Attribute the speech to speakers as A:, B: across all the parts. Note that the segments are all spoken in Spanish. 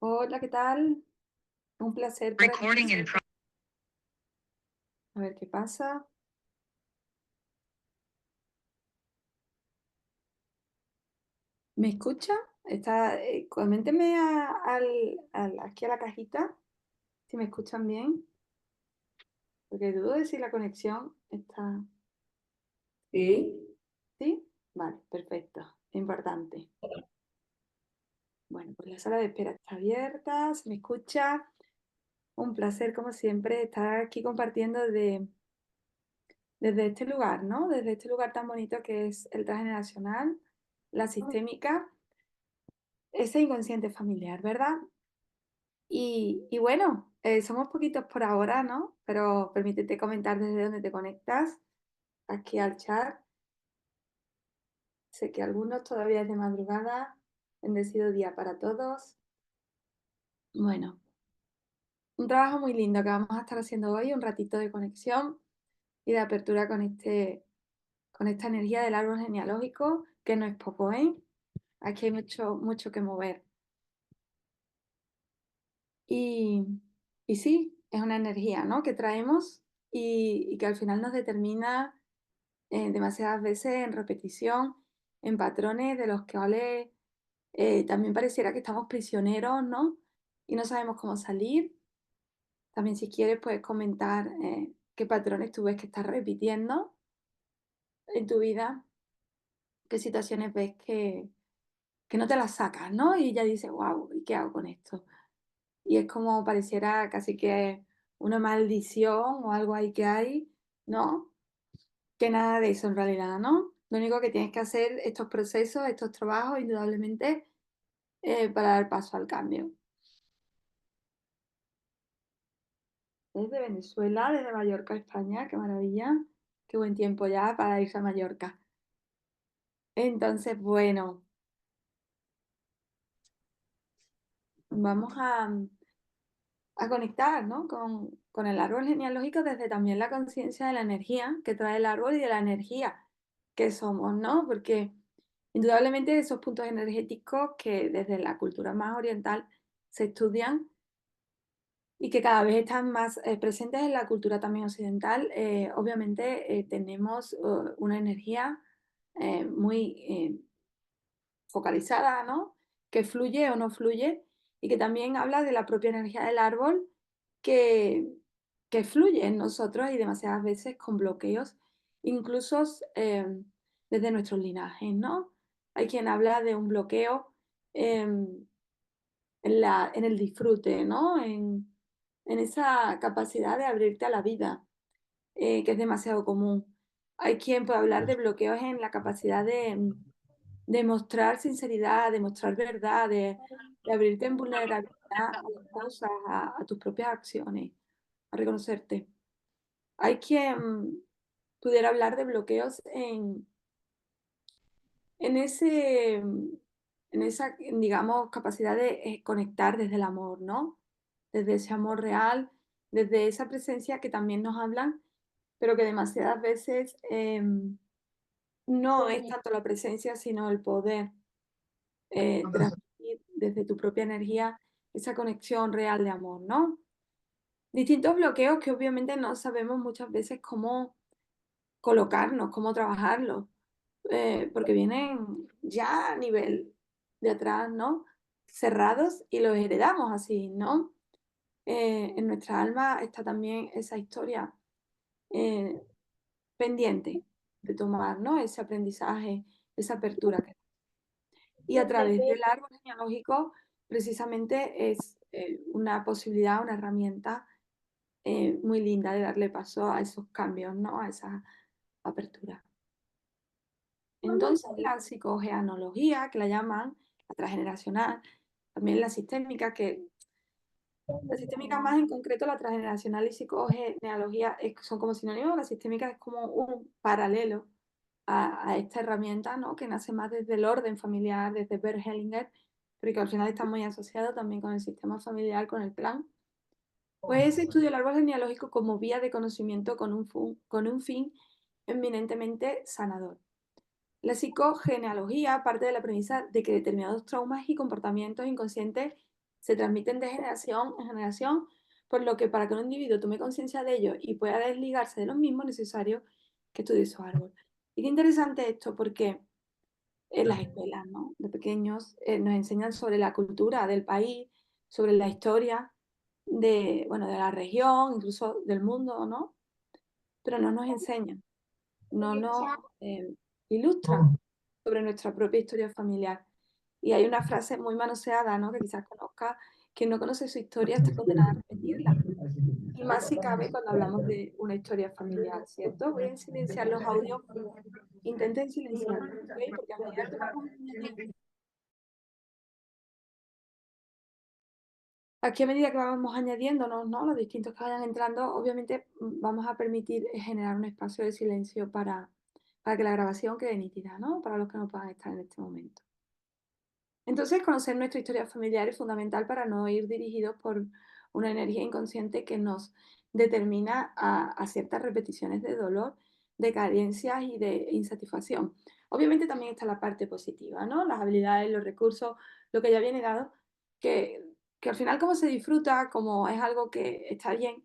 A: Hola, ¿qué tal? Un placer para ti.
B: Recording in pro-
A: A ver qué pasa. ¿Me escucha? Coménteme aquí a la cajita si me escuchan bien, porque dudo de si la conexión está.
B: Sí,
A: ¿Sí? Vale, perfecto. Importante. Bueno, pues la sala de espera está abierta, se me escucha. Un placer, como siempre, estar aquí compartiendo desde este lugar, ¿no? Desde este lugar tan bonito que es el transgeneracional, la sistémica. Ese inconsciente familiar, ¿verdad? Y bueno, somos poquitos por ahora, ¿no? Pero permítete comentar desde dónde te conectas, aquí al chat. Sé que algunos todavía es de madrugada, bendecido día para todos. Bueno, un trabajo muy lindo que vamos a estar haciendo hoy, un ratito de conexión y de apertura con esta energía del árbol genealógico, que no es poco, ¿eh? Aquí hay mucho, mucho que mover. Y, y sí, es una energía, ¿no? Que traemos y que al final nos determina demasiadas veces en repetición, en patrones de los que también pareciera que estamos prisioneros, ¿no? Y no sabemos cómo salir. También si quieres puedes comentar qué patrones tú ves que estás repitiendo en tu vida, qué situaciones ves que no te las sacas, ¿no? Y ya dices, wow, ¿y qué hago con esto? Y es como pareciera casi que una maldición o algo ahí que hay, ¿no? Que nada de eso en realidad, ¿no? Lo único que tienes que hacer estos procesos, estos trabajos, indudablemente, para dar paso al cambio. Desde Venezuela, desde Mallorca, España, qué maravilla, qué buen tiempo ya para irse a Mallorca. Entonces, bueno, vamos a conectar, ¿no? Con el árbol genealógico desde también la conciencia de la energía que trae el árbol y de la energía que somos, ¿no? Porque indudablemente esos puntos energéticos que desde la cultura más oriental se estudian y que cada vez están más presentes en la cultura también occidental, obviamente tenemos una energía muy focalizada, ¿no? Que fluye o no fluye y que también habla de la propia energía del árbol que, que fluye en nosotros y demasiadas veces con bloqueos, incluso desde nuestros linajes, ¿no? Hay quien habla de un bloqueo en el disfrute, ¿no? En esa capacidad de abrirte a la vida, que es demasiado común. Hay quien puede hablar de bloqueos en la capacidad de mostrar sinceridad, de mostrar verdad, de abrirte en vulnerabilidad a las cosas, a tus propias acciones, a reconocerte. Hay quien pudiera hablar de bloqueos en ese, en esa, digamos, capacidad de conectar desde el amor, ¿no? Desde ese amor real, desde esa presencia que también nos hablan, pero que demasiadas veces no es tanto la presencia, sino el poder transmitir desde tu propia energía esa conexión real de amor, ¿no? Distintos bloqueos que obviamente no sabemos muchas veces cómo colocarnos, cómo trabajarlos, porque vienen ya a nivel de atrás, ¿no? Cerrados y los heredamos así, ¿no? En nuestra alma está también esa historia eh, pendiente de tomar, ¿no? Ese aprendizaje, esa apertura. Y a través del árbol genealógico, precisamente es una posibilidad, una herramienta muy linda de darle paso a esos cambios, ¿no? A esa apertura. Entonces, la psicogenealogía, que la llaman, la transgeneracional, también la sistémica, que la sistémica más en concreto, la transgeneracional y psicogenealogía son como sinónimos, la sistémica es como un paralelo a esta herramienta, ¿no? Que nace más desde el orden familiar, desde Bert Hellinger, pero que al final está muy asociado también con el sistema familiar, con el clan. Pues ese estudio del árbol genealógico como vía de conocimiento con un fin eminentemente sanador. La psicogenealogía parte de la premisa de que determinados traumas y comportamientos inconscientes se transmiten de generación en generación, por lo que para que un individuo tome conciencia de ello y pueda desligarse de los mismos, es necesario que estudie su árbol. Y qué interesante esto, porque en las escuelas, ¿no? De pequeños nos enseñan sobre la cultura del país, sobre la historia de, bueno, de la región, incluso del mundo, ¿no? Pero no nos enseñan, no nos ilustran sobre nuestra propia historia familiar. Y hay una frase muy manoseada, ¿no? Que quizás conozca, que no conoce su historia está condenada a repetirla. Y más si cabe cuando hablamos de una historia familiar, ¿cierto? Voy a silenciar los audios, intenten silenciarlos, ¿ok? Porque a medida que vamos añadiendo, aquí a medida que vamos añadiéndonos, ¿no? Los distintos que vayan entrando, obviamente vamos a permitir generar un espacio de silencio para que la grabación quede nítida, ¿no? Para los que no puedan estar en este momento. Entonces, conocer nuestra historia familiar es fundamental para no ir dirigidos por una energía inconsciente que nos determina a ciertas repeticiones de dolor, de carencias y de insatisfacción. Obviamente también está la parte positiva, ¿no? Las habilidades, los recursos, lo que ya viene dado, que, que al final como se disfruta, como es algo que está bien,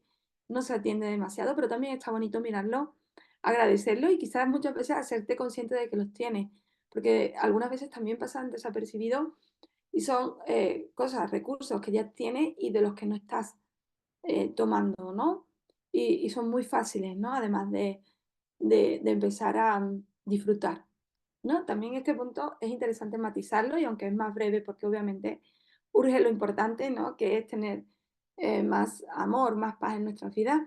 A: no se atiende demasiado, pero también está bonito mirarlo, agradecerlo y quizás muchas veces hacerte consciente de que los tienes porque algunas veces también pasan desapercibidos y son cosas, recursos que ya tienes y de los que no estás tomando, ¿no? Y son muy fáciles, ¿no? Además de empezar a disfrutar, ¿no? También este punto es interesante matizarlo y aunque es más breve porque obviamente urge lo importante, ¿no? Que es tener más amor, más paz en nuestras vidas.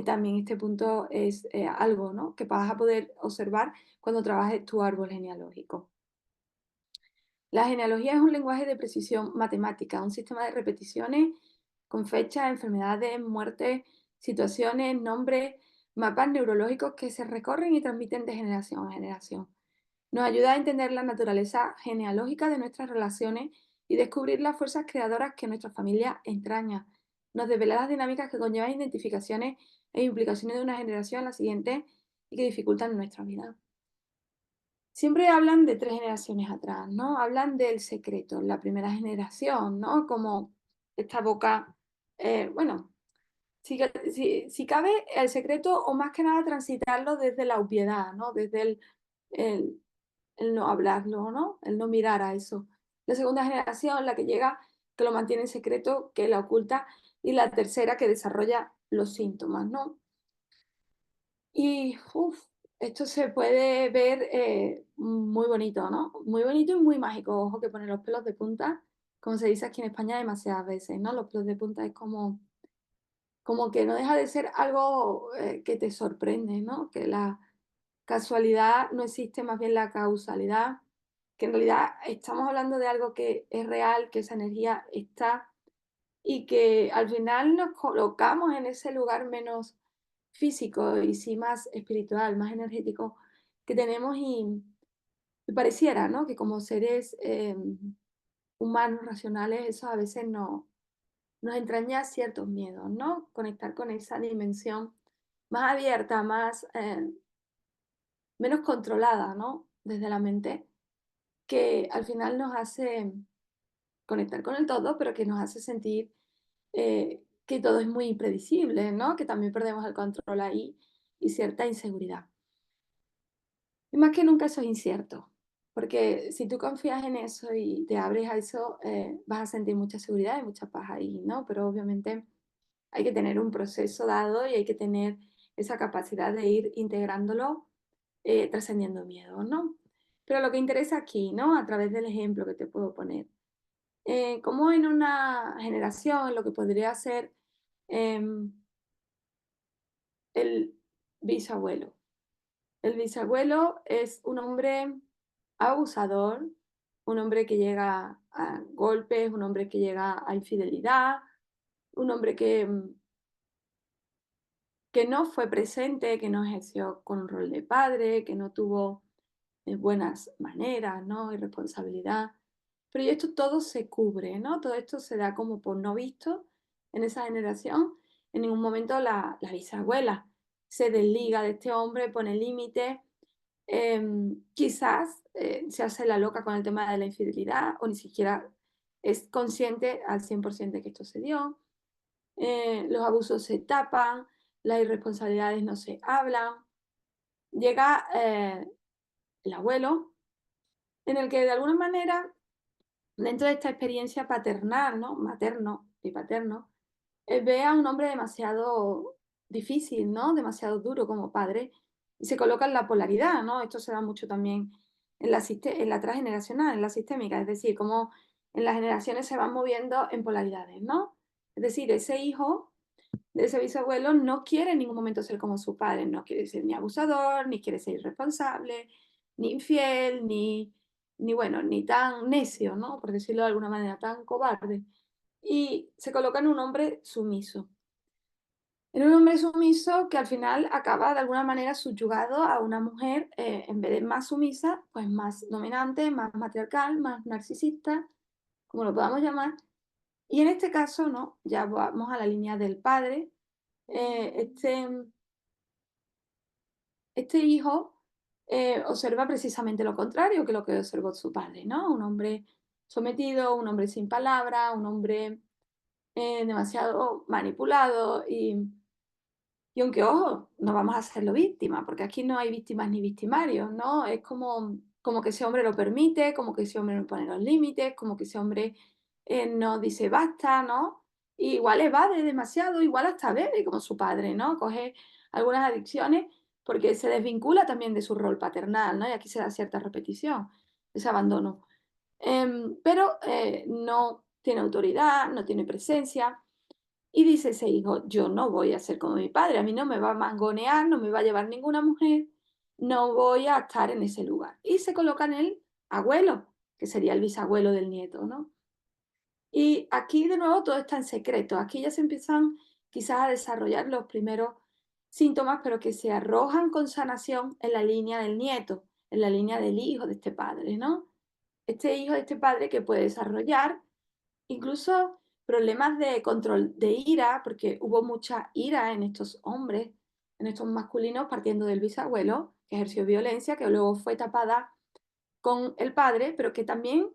A: También este punto es algo, ¿no? Que vas a poder observar cuando trabajes tu árbol genealógico. La genealogía es un lenguaje de precisión matemática, un sistema de repeticiones con fechas, enfermedades, muertes, situaciones, nombres, mapas neurológicos que se recorren y transmiten de generación a generación. Nos ayuda a entender la naturaleza genealógica de nuestras relaciones y descubrir las fuerzas creadoras que nuestra familia entraña. Nos devela las dinámicas que conllevan identificaciones e implicaciones de una generación a la siguiente y que dificultan nuestra vida. Siempre hablan de 3 generaciones atrás, ¿no? Hablan del secreto, la primera generación, ¿no? Como esta boca, bueno, si cabe el secreto o más que nada transitarlo desde la obviedad, ¿no? Desde el el no hablarlo, ¿no? El no mirar a eso. La segunda generación, la que llega, que lo mantiene en secreto, que la oculta, y la tercera que desarrolla los síntomas, ¿no? Y esto se puede ver muy bonito, ¿no? Muy bonito y muy mágico. Ojo que pone los pelos de punta, como se dice aquí en España demasiadas veces, ¿no? Los pelos de punta es como que no deja de ser algo que te sorprende, ¿no? Que la casualidad no existe, más bien la causalidad, que en realidad estamos hablando de algo que es real, que esa energía está y que al final nos colocamos en ese lugar menos físico y sí más espiritual, más energético que tenemos y pareciera, ¿no? Que como seres humanos, racionales, eso a veces nos entraña ciertos miedos, ¿no? Conectar con esa dimensión más abierta, más, menos controlada, ¿no? Desde la mente, que al final nos hace conectar con el todo, pero que nos hace sentir que todo es muy impredecible, ¿no? Que también perdemos el control ahí y cierta inseguridad. Y más que nunca eso es incierto, porque si tú confías en eso y te abres a eso, vas a sentir mucha seguridad y mucha paz ahí, ¿no? Pero obviamente hay que tener un proceso dado y hay que tener esa capacidad de ir integrándolo, trascendiendo miedos, ¿no? Pero lo que interesa aquí, ¿no? A través del ejemplo que te puedo poner, cómo en una generación, lo que podría ser em, el bisabuelo. El bisabuelo es un hombre abusador, un hombre que llega a golpes, un hombre que llega a infidelidad, un hombre que no fue presente, que no ejerció con un rol de padre, que no tuvo buenas maneras, ¿no? Y responsabilidad. Pero y esto todo se cubre, ¿no? Todo esto se da como por no visto en esa generación. En ningún momento la bisabuela se desliga de este hombre, pone límites, quizás se hace la loca con el tema de la infidelidad o ni siquiera es consciente al 100% de que esto se dio, los abusos se tapan, las irresponsabilidades no se hablan. Llega el abuelo, en el que de alguna manera, dentro de esta experiencia paternal, ¿no? Materno y paterno, ve a un hombre demasiado difícil, ¿no? Demasiado duro como padre, y se coloca en la polaridad, ¿no? Esto se da mucho también en la transgeneracional, en la sistémica, es decir, cómo en las generaciones se van moviendo en polaridades, ¿no? Es decir, ese hijo de ese bisabuelo no quiere en ningún momento ser como su padre, no quiere ser ni abusador, ni quiere ser irresponsable, ni infiel, ni bueno, ni tan necio, ¿no? Por decirlo de alguna manera, tan cobarde. Y se coloca en un hombre sumiso. En un hombre sumiso que al final acaba de alguna manera subyugado a una mujer, en vez de más sumisa, pues más dominante, más matriarcal, más narcisista, como lo podamos llamar. Y en este caso, ¿no? Ya vamos a la línea del padre. Este hijo observa precisamente lo contrario que lo que observó su padre, ¿no? Un hombre sometido, un hombre sin palabra, un hombre demasiado manipulado y aunque, ojo, no vamos a hacerlo víctima, porque aquí no hay víctimas ni victimarios, ¿no? Es como que ese hombre lo permite, como que ese hombre no pone los límites, como que ese hombre no dice basta, ¿no? Y igual evade demasiado, igual hasta bebe como su padre, ¿no? Coge algunas adicciones porque se desvincula también de su rol paternal, ¿no? Y aquí se da cierta repetición, ese abandono. Pero no tiene autoridad, no tiene presencia, y dice ese hijo, yo no voy a ser como mi padre, a mí no me va a mangonear, no me va a llevar ninguna mujer, no voy a estar en ese lugar. Y se coloca en el abuelo, que sería el bisabuelo del nieto, ¿no? Y aquí de nuevo todo está en secreto, aquí ya se empiezan quizás a desarrollar los primeros síntomas, pero que se arrojan con sanación en la línea del nieto, en la línea del hijo de este padre, ¿no? Este hijo de este padre que puede desarrollar incluso problemas de control de ira, porque hubo mucha ira en estos hombres, en estos masculinos, partiendo del bisabuelo, que ejerció violencia, que luego fue tapada con el padre, pero que también,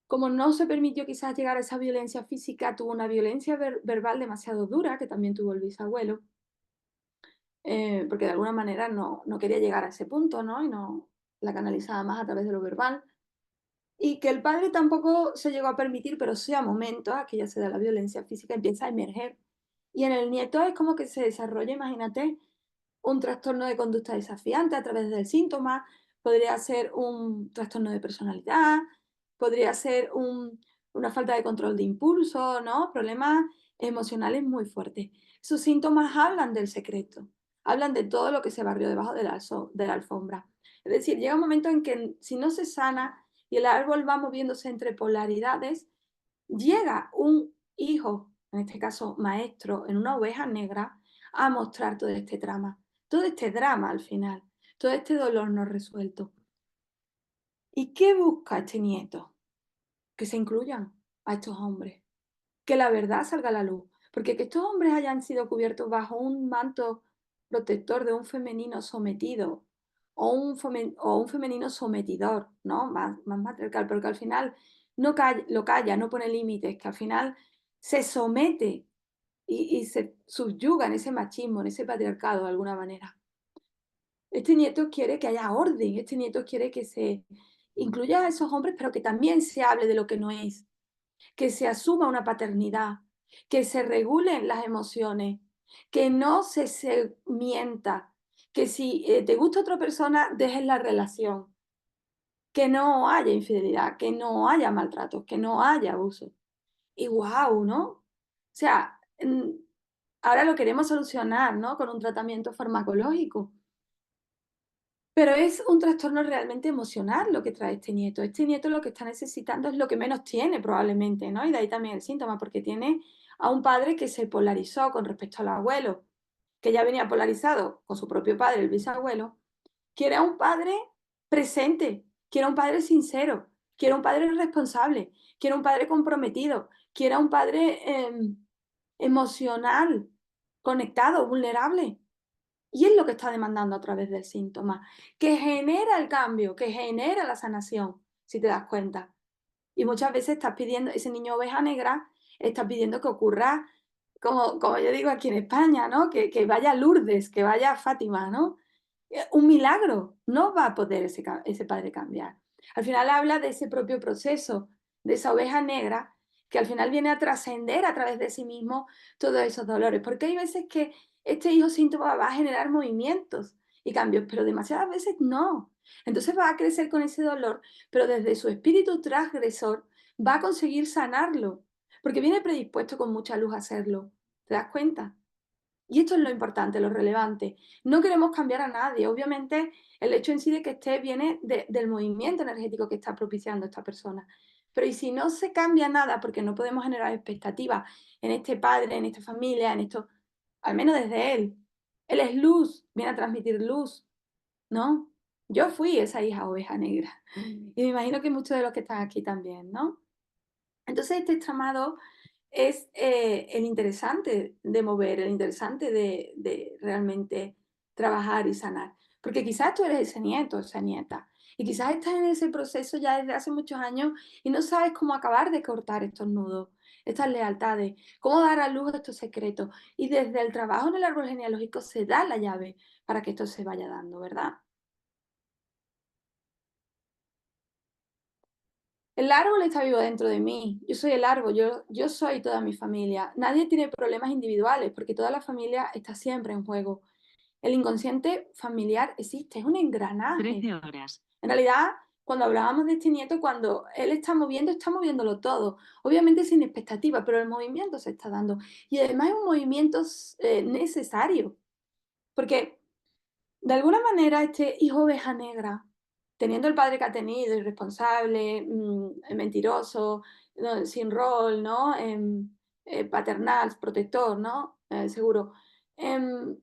A: como no se permitió quizás llegar a esa violencia física, tuvo una violencia verbal demasiado dura, que también tuvo el bisabuelo, porque de alguna manera no quería llegar a ese punto, ¿no? Y no la canalizaba más a través de lo verbal. Y que el padre tampoco se llegó a permitir, pero sí a momentos, aquí ya se da la violencia física, empieza a emerger. Y en el nieto es como que se desarrolla, imagínate, un trastorno de conducta desafiante a través del síntoma, podría ser un trastorno de personalidad, podría ser una falta de control de impulso, ¿no? Problemas emocionales muy fuertes. Sus síntomas hablan del secreto, hablan de todo lo que se barrió debajo de la alfombra. Es decir, llega un momento en que si no se sana y el árbol va moviéndose entre polaridades, llega un hijo, en este caso maestro, en una oveja negra, a mostrar todo este drama al final, todo este dolor no resuelto. ¿Y qué busca este nieto? Que se incluyan a estos hombres, que la verdad salga a la luz, porque que estos hombres hayan sido cubiertos bajo un manto protector de un femenino sometido o un femenino sometidor, ¿no? Más matriarcal, pero que al final lo calla, no pone límites, que al final se somete y se subyuga en ese machismo, en ese patriarcado de alguna manera. Este nieto quiere que haya orden, este nieto quiere que se incluya a esos hombres, pero que también se hable de lo que no es, que se asuma una paternidad, que se regulen las emociones, que no se mienta, que si te gusta otra persona, dejes la relación, que no haya infidelidad, que no haya maltratos, que no haya abuso. Y guau, ¿no? O sea, ahora lo queremos solucionar, ¿no? Con un tratamiento farmacológico. Pero es un trastorno realmente emocional lo que trae este nieto. Este nieto lo que está necesitando es lo que menos tiene probablemente, ¿no? Y de ahí también el síntoma, porque tiene a un padre que se polarizó con respecto al abuelo, que ya venía polarizado con su propio padre, el bisabuelo. Quiere a un padre presente, quiere a un padre sincero, quiere a un padre responsable, quiere a un padre comprometido, quiere a un padre emocional, conectado, vulnerable. Y es lo que está demandando a través del síntoma, que genera el cambio, que genera la sanación, si te das cuenta. Y muchas veces estás pidiendo, ese niño oveja negra está pidiendo que ocurra, como yo digo aquí en España, ¿no? Que vaya Lourdes, que vaya Fátima, ¿no? Un milagro, no va a poder ese padre cambiar. Al final habla de ese propio proceso, de esa oveja negra, que al final viene a trascender a través de sí mismo todos esos dolores. Porque hay veces que este hijo síntoma va a generar movimientos y cambios, pero demasiadas veces no. Entonces va a crecer con ese dolor, pero desde su espíritu transgresor va a conseguir sanarlo, porque viene predispuesto con mucha luz a hacerlo. ¿Te das cuenta? Y esto es lo importante, lo relevante. No queremos cambiar a nadie. Obviamente, el hecho en sí de que esté viene del movimiento energético que está propiciando esta persona. Pero ¿y si no se cambia nada? Porque no podemos generar expectativas en este padre, en esta familia, en esto, al menos desde él. Él es luz, viene a transmitir luz, ¿no? Yo fui esa hija oveja negra. Y me imagino que muchos de los que están aquí también, ¿no? Entonces, este entramado es el interesante de mover, el interesante de realmente trabajar y sanar. Porque quizás tú eres ese nieto, esa nieta, y quizás estás en ese proceso ya desde hace muchos años y no sabes cómo acabar de cortar estos nudos, estas lealtades, cómo dar a luz estos secretos. Y desde el trabajo en el árbol genealógico se da la llave para que esto se vaya dando, ¿verdad? El árbol está vivo dentro de mí. Yo soy el árbol, yo soy toda mi familia. Nadie tiene problemas individuales porque toda la familia está siempre en juego. El inconsciente familiar existe, es un engranaje.
C: 13 horas.
A: En realidad, cuando hablábamos de este nieto, cuando él está moviéndolo todo. Obviamente sin expectativa, pero el movimiento se está dando. Y además es un movimiento necesario, porque de alguna manera, este hijo oveja negra, teniendo el padre que ha tenido, irresponsable, mentiroso, no, sin rol, ¿no? Paternal, protector, ¿no? Seguro. Em,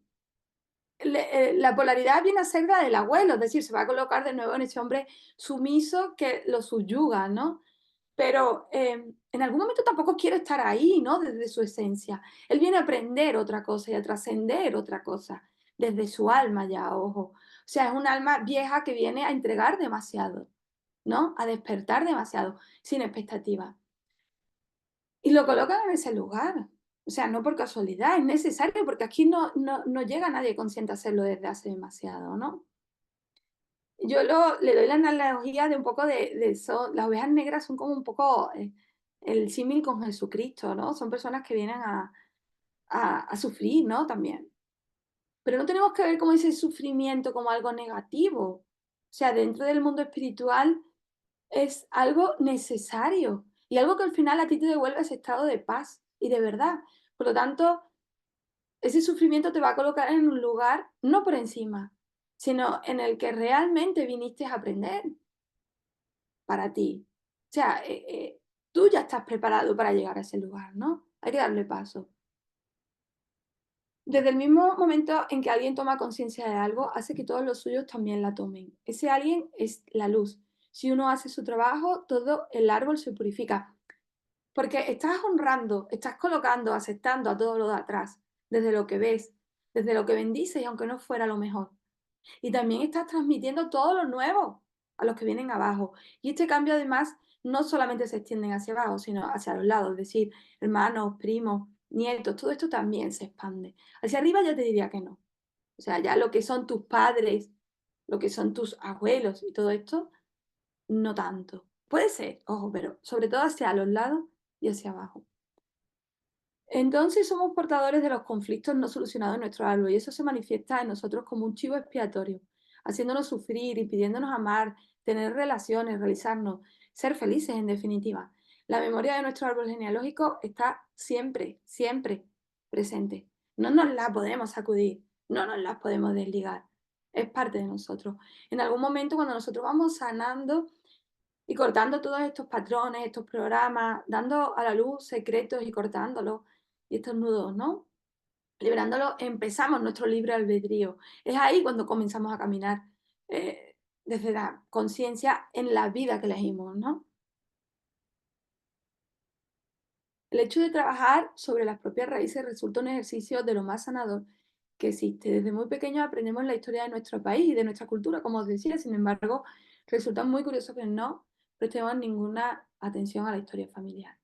A: la polaridad viene a ser la del abuelo, es decir, se va a colocar de nuevo en ese hombre sumiso que lo subyuga, ¿no? Pero en algún momento tampoco quiere estar ahí, ¿no? Desde su esencia. Él viene a aprender otra cosa y a trascender otra cosa, desde su alma ya, ojo. O sea, es un alma vieja que viene a entregar demasiado, ¿no? A despertar demasiado, sin expectativa. Y lo colocan en ese lugar. O sea, no por casualidad, es necesario, porque aquí no llega nadie consciente a hacerlo desde hace demasiado, ¿no? Le doy la analogía de un poco las ovejas negras son como un poco el símil con Jesucristo, ¿no? Son personas que vienen a sufrir, ¿no? También. Pero no tenemos que ver como ese sufrimiento como algo negativo. O sea, dentro del mundo espiritual es algo necesario y algo que al final a ti te devuelve ese estado de paz y de verdad. Por lo tanto, ese sufrimiento te va a colocar en un lugar no por encima, sino en el que realmente viniste a aprender para ti. O sea, tú ya estás preparado para llegar a ese lugar, ¿no? Hay que darle paso. Desde el mismo momento en que alguien toma conciencia de algo, hace que todos los suyos también la tomen. Ese alguien es la luz. Si uno hace su trabajo, todo el árbol se purifica. Porque estás honrando, estás colocando, aceptando a todo lo de atrás, desde lo que ves, desde lo que bendices, y aunque no fuera lo mejor. Y también estás transmitiendo todo lo nuevo a los que vienen abajo. Y este cambio además no solamente se extiende hacia abajo, sino hacia los lados, es decir, hermanos, primos, nietos, todo esto también se expande. Hacia arriba ya te diría que no. O sea, ya lo que son tus padres, lo que son tus abuelos y todo esto, no tanto. Puede ser, ojo, pero sobre todo hacia los lados y hacia abajo. Entonces somos portadores de los conflictos no solucionados en nuestro árbol y eso se manifiesta en nosotros como un chivo expiatorio, haciéndonos sufrir, impidiéndonos amar, tener relaciones, realizarnos, ser felices en definitiva. La memoria de nuestro árbol genealógico está siempre, siempre presente. No nos la podemos sacudir, no nos la podemos desligar. Es parte de nosotros. En algún momento cuando nosotros vamos sanando y cortando todos estos patrones, estos programas, dando a la luz secretos y cortándolos, y estos nudos, ¿no? Liberándolo, empezamos nuestro libre albedrío. Es ahí cuando comenzamos a caminar desde la conciencia en la vida que elegimos, ¿no? El hecho de trabajar sobre las propias raíces resulta un ejercicio de lo más sanador que existe. Desde muy pequeños aprendemos la historia de nuestro país y de nuestra cultura, como os decía, sin embargo, resulta muy curioso que no prestemos ninguna atención a la historia familiar.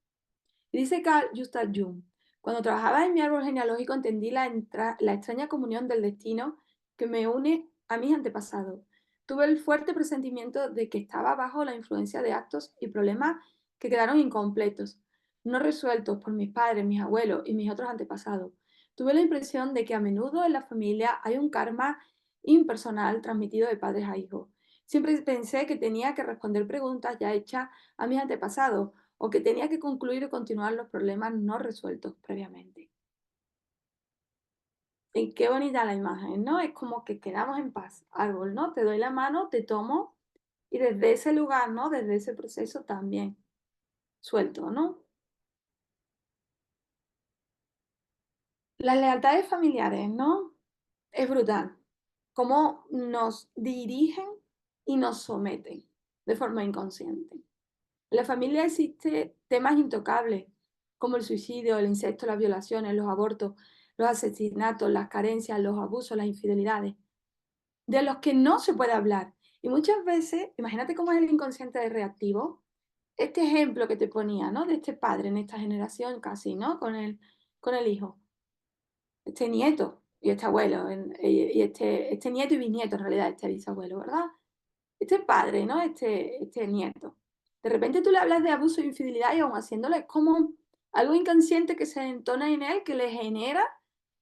A: Y dice Carl Gustav Jung, cuando trabajaba en mi árbol genealógico entendí la extraña comunión del destino que me une a mis antepasados. Tuve el fuerte presentimiento de que estaba bajo la influencia de actos y problemas que quedaron incompletos, no resueltos por mis padres, mis abuelos y mis otros antepasados. Tuve la impresión de que a menudo en la familia hay un karma impersonal transmitido de padres a hijos. Siempre pensé que tenía que responder preguntas ya hechas a mis antepasados o que tenía que concluir o continuar los problemas no resueltos previamente. Y qué bonita la imagen, ¿no? Es como que quedamos en paz, árbol, ¿no? Te doy la mano, te tomo y desde ese lugar, ¿no? Desde ese proceso también suelto, ¿no? Las lealtades familiares, ¿no? Es brutal. Cómo nos dirigen y nos someten de forma inconsciente. En la familia existen temas intocables, como el suicidio, el incesto, las violaciones, los abortos, los asesinatos, las carencias, los abusos, las infidelidades, de los que no se puede hablar. Y muchas veces, imagínate cómo es el inconsciente de reactivo. Este ejemplo que te ponía, ¿no? De este padre en esta generación casi, ¿no? Con el hijo, este nieto y este abuelo, y este nieto y bisnieto en realidad, este bisabuelo, ¿verdad? Este padre, ¿no? Este nieto. De repente tú le hablas de abuso e infidelidad y aún haciéndole es como algo inconsciente que se entona en él, que le genera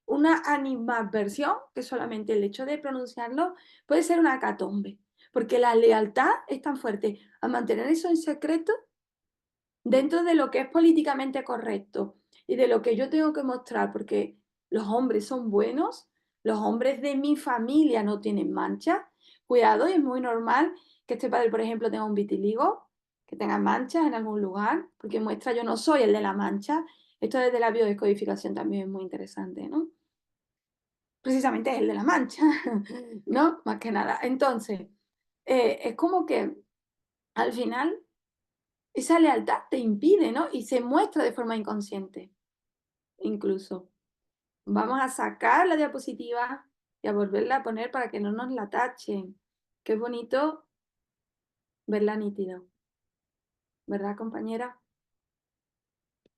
A: una animadversión, que solamente el hecho de pronunciarlo puede ser una hecatombe. Porque la lealtad es tan fuerte a mantener eso en secreto dentro de lo que es políticamente correcto y de lo que yo tengo que mostrar, porque los hombres son buenos, los hombres de mi familia no tienen mancha. Cuidado, y es muy normal que este padre, por ejemplo, tenga un vitiligo, que tenga manchas en algún lugar, porque muestra yo no soy el de la mancha. Esto desde la biodescodificación también es muy interesante, ¿no? Precisamente es el de la mancha, ¿no? Más que nada. Entonces, es como que al final esa lealtad te impide, ¿no? Y se muestra de forma inconsciente, incluso. Vamos a sacar la diapositiva y a volverla a poner para que no nos la tachen. Qué bonito verla nítida, ¿verdad, compañera?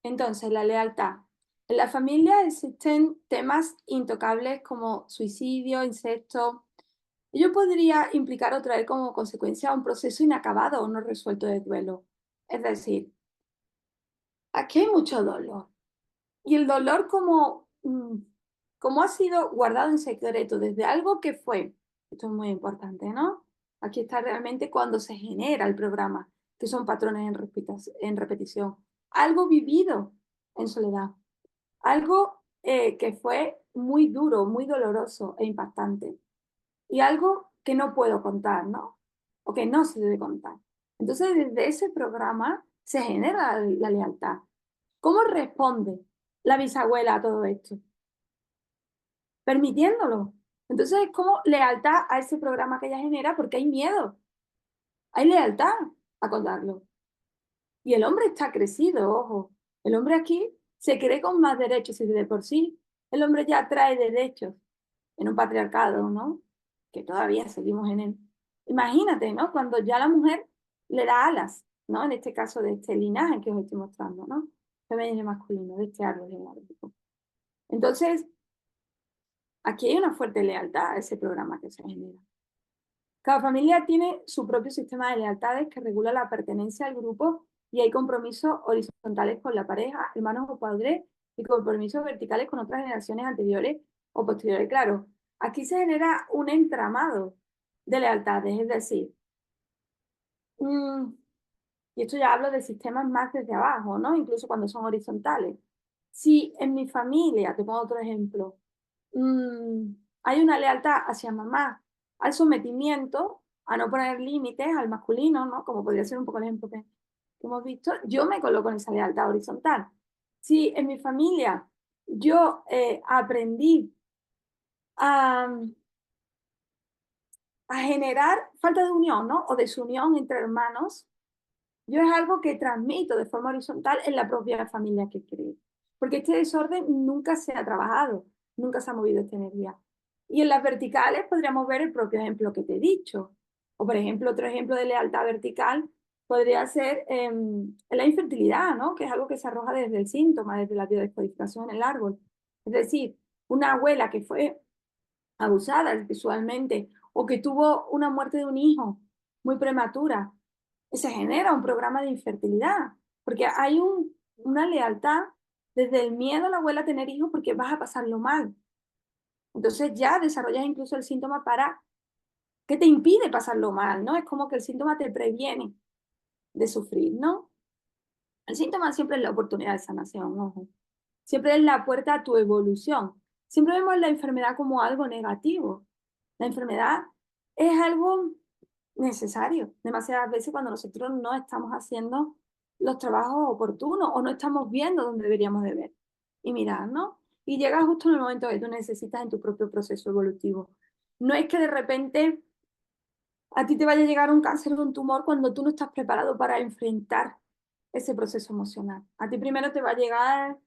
A: Entonces, la lealtad. En la familia existen temas intocables como suicidio, incesto. Ello podría implicar o traer como consecuencia un proceso inacabado o no resuelto de duelo. Es decir, aquí hay mucho dolor. Y el dolor como ha sido guardado en secreto desde algo que fue, esto es muy importante, ¿no? Aquí está realmente cuando se genera el programa, que son patrones en repetición. Algo vivido en soledad, algo que fue muy duro, muy doloroso e impactante. Y algo que no puedo contar, ¿no? O que no se debe contar. Entonces, desde ese programa se genera la lealtad. ¿Cómo responde la bisabuela a todo esto? Permitiéndolo. Entonces es como lealtad a ese programa que ella genera porque hay miedo, hay lealtad a contarlo. Y el hombre está crecido, ojo. El hombre aquí se cree con más derechos y de por sí el hombre ya trae derechos en un patriarcado, ¿no? Que todavía seguimos en él. Imagínate, ¿no? Cuando ya la mujer le da alas, ¿no? En este caso de este linaje que os estoy mostrando, ¿no? Femenino y masculino, de este árbol genealógico. Entonces, aquí hay una fuerte lealtad a ese programa que se genera. Cada familia tiene su propio sistema de lealtades que regula la pertenencia al grupo y hay compromisos horizontales con la pareja, hermanos o padres y compromisos verticales con otras generaciones anteriores o posteriores. Claro, aquí se genera un entramado de lealtades, es decir, y esto ya hablo de sistemas más desde abajo, ¿no? Incluso cuando son horizontales. Si en mi familia, te pongo otro ejemplo, mm, hay una lealtad hacia mamá, al sometimiento, a no poner límites al masculino, ¿no? Como podría ser un poco el ejemplo que hemos visto, yo me coloco en esa lealtad horizontal. Si en mi familia yo aprendí a, a generar falta de unión, ¿no? O desunión entre hermanos, yo es algo que transmito de forma horizontal en la propia familia que creo. Porque este desorden nunca se ha trabajado, nunca se ha movido esta energía. Y en las verticales podríamos ver el propio ejemplo que te he dicho. O por ejemplo, otro ejemplo de lealtad vertical podría ser la infertilidad, ¿no? Que es algo que se arroja desde el síntoma, desde la biodescodificación en el árbol. Es decir, una abuela que fue abusada sexualmente o que tuvo una muerte de un hijo muy prematura, se genera un programa de infertilidad, porque hay una lealtad desde el miedo a la abuela a tener hijos porque vas a pasarlo mal. Entonces ya desarrollas incluso el síntoma para que te impide pasarlo mal, ¿no? Es como que el síntoma te previene de sufrir, ¿no? El síntoma siempre es la oportunidad de sanación, ojo. Siempre es la puerta a tu evolución. Siempre vemos la enfermedad como algo negativo. La enfermedad es algo necesario. Demasiadas veces cuando nosotros no estamos haciendo los trabajos oportunos o no estamos viendo donde deberíamos de ver y mirar, ¿no? Y llega justo en el momento que tú necesitas en tu propio proceso evolutivo. No es que de repente a ti te vaya a llegar un cáncer o un tumor cuando tú no estás preparado para enfrentar ese proceso emocional. A ti primero te va a llegar